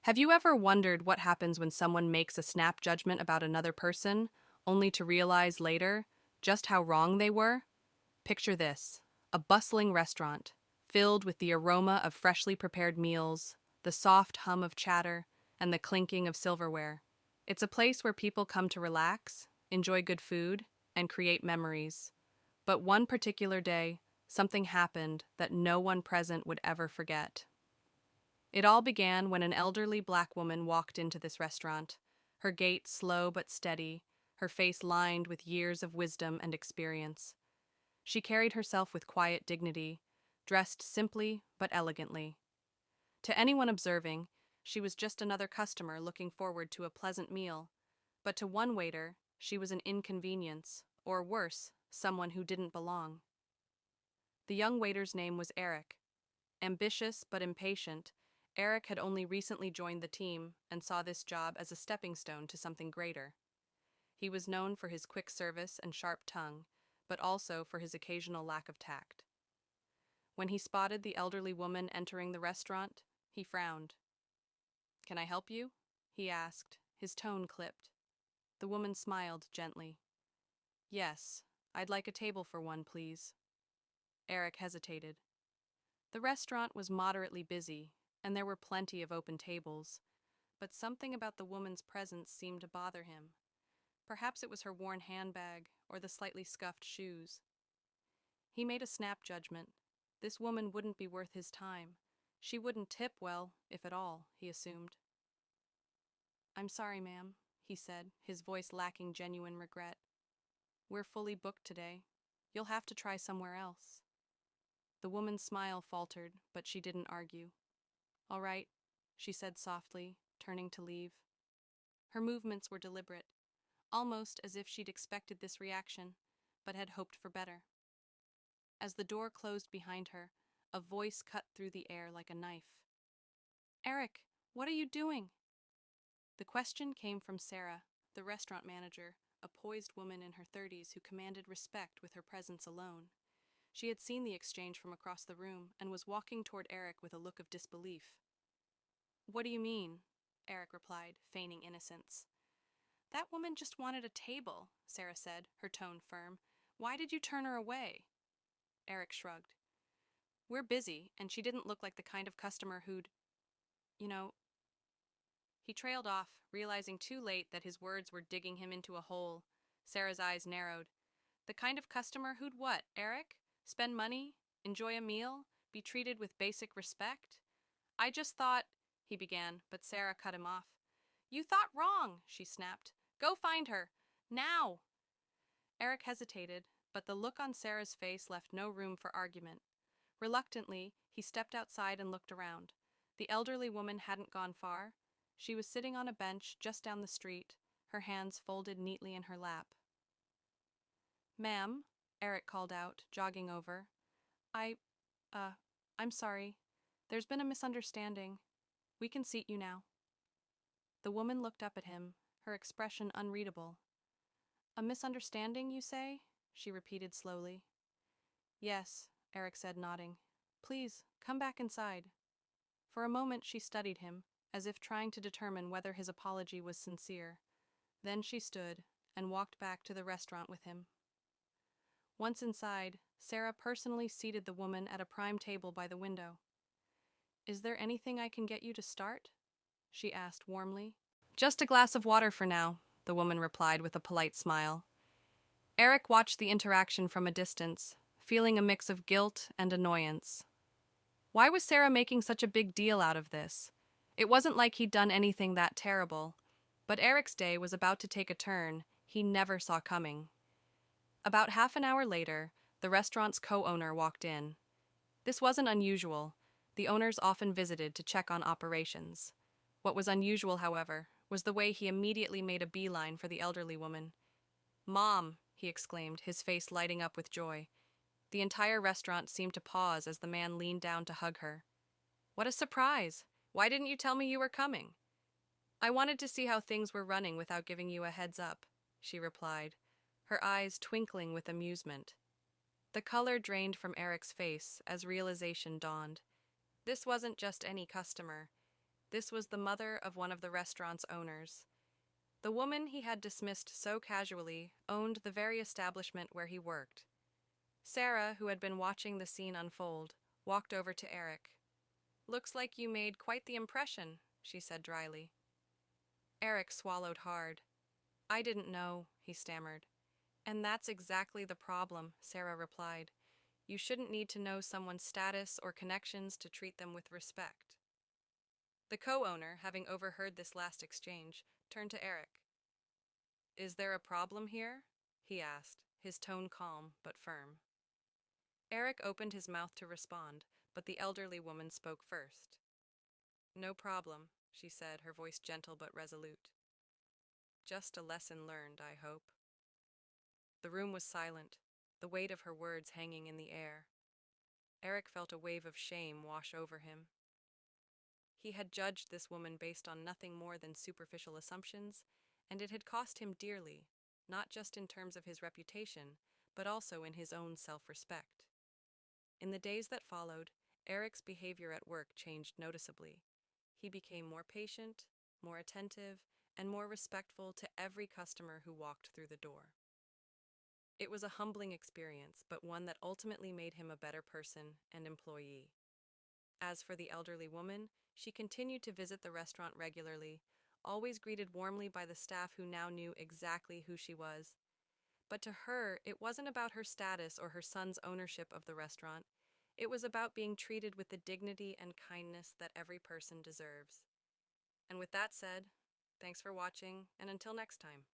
Have you ever wondered what happens when someone makes a snap judgment about another person, only to realize later just how wrong they were? Picture this: a bustling restaurant, filled with the aroma of freshly prepared meals, the soft hum of chatter, and the clinking of silverware. It's a place where people come to relax, enjoy good food, and create memories. But one particular day, something happened that no one present would ever forget. It all began when an elderly black woman walked into this restaurant, her gait slow but steady, her face lined with years of wisdom and experience. She carried herself with quiet dignity, dressed simply but elegantly. To anyone observing, she was just another customer looking forward to a pleasant meal, but to one waiter, she was an inconvenience, or worse, someone who didn't belong. The young waiter's name was Eric. Ambitious but impatient, Eric had only recently joined the team and saw this job as a stepping stone to something greater. He was known for his quick service and sharp tongue, but also for his occasional lack of tact. When he spotted the elderly woman entering the restaurant, he frowned. "Can I help you?" he asked, his tone clipped. The woman smiled gently. "Yes, I'd like a table for one, please." Eric hesitated. The restaurant was moderately busy, and there were plenty of open tables, but something about the woman's presence seemed to bother him. Perhaps it was her worn handbag or the slightly scuffed shoes. He made a snap judgment. This woman wouldn't be worth his time. She wouldn't tip well, if at all, he assumed. "I'm sorry, ma'am," he said, his voice lacking genuine regret. "We're fully booked today. You'll have to try somewhere else." The woman's smile faltered, but she didn't argue. "All right," she said softly, turning to leave. Her movements were deliberate, almost as if she'd expected this reaction, but had hoped for better. As the door closed behind her, a voice cut through the air like a knife. "Eric, what are you doing?" The question came from Sarah, the restaurant manager, a poised woman in her 30s who commanded respect with her presence alone. She had seen the exchange from across the room and was walking toward Eric with a look of disbelief. "What do you mean?" Eric replied, feigning innocence. "That woman just wanted a table," Sarah said, her tone firm. "Why did you turn her away?" Eric shrugged. "We're busy, and she didn't look like the kind of customer who'd, you know." He trailed off, realizing too late that his words were digging him into a hole. Sarah's eyes narrowed. "The kind of customer who'd what, Eric? Spend money? Enjoy a meal? Be treated with basic respect?" "I just thought," he began, but Sarah cut him off. "You thought wrong," she snapped. "Go find her. Now!" Eric hesitated, but the look on Sarah's face left no room for argument. Reluctantly, he stepped outside and looked around. The elderly woman hadn't gone far. She was sitting on a bench just down the street, her hands folded neatly in her lap. "Ma'am," Eric called out, jogging over. I, I'm sorry. There's been a misunderstanding. We can seat you now." The woman looked up at him, her expression unreadable. "A misunderstanding, you say?" she repeated slowly. "Yes," Eric said, nodding. "Please, come back inside." For a moment she studied him, as if trying to determine whether his apology was sincere. Then she stood and walked back to the restaurant with him. Once inside, Sarah personally seated the woman at a prime table by the window. "Is there anything I can get you to start?" she asked warmly. "Just a glass of water for now," the woman replied with a polite smile. Eric watched the interaction from a distance, feeling a mix of guilt and annoyance. Why was Sarah making such a big deal out of this? It wasn't like he'd done anything that terrible, but Eric's day was about to take a turn he never saw coming. About half an hour later, the restaurant's co-owner walked in. This wasn't unusual. The owners often visited to check on operations. What was unusual, however, was the way he immediately made a beeline for the elderly woman. "Mom," he exclaimed, his face lighting up with joy. The entire restaurant seemed to pause as the man leaned down to hug her. "What a surprise! Why didn't you tell me you were coming?" "I wanted to see how things were running without giving you a heads up," she replied, her eyes twinkling with amusement. The color drained from Eric's face as realization dawned. This wasn't just any customer. This was the mother of one of the restaurant's owners. The woman he had dismissed so casually owned the very establishment where he worked. Sarah, who had been watching the scene unfold, walked over to Eric. "Looks like you made quite the impression," she said dryly. Eric swallowed hard. "I didn't know," he stammered. "And that's exactly the problem," Sarah replied. "You shouldn't need to know someone's status or connections to treat them with respect." The co-owner, having overheard this last exchange, turned to Eric. "Is there a problem here?" he asked, his tone calm but firm. Eric opened his mouth to respond, but the elderly woman spoke first. "No problem," she said, her voice gentle but resolute. "Just a lesson learned, I hope." The room was silent, the weight of her words hanging in the air. Eric felt a wave of shame wash over him. He had judged this woman based on nothing more than superficial assumptions, and it had cost him dearly, not just in terms of his reputation, but also in his own self-respect. In the days that followed, Eric's behavior at work changed noticeably. He became more patient, more attentive, and more respectful to every customer who walked through the door. It was a humbling experience, but one that ultimately made him a better person and employee. As for the elderly woman, she continued to visit the restaurant regularly, always greeted warmly by the staff who now knew exactly who she was. But to her, it wasn't about her status or her son's ownership of the restaurant. It was about being treated with the dignity and kindness that every person deserves. And with that said, thanks for watching, and until next time.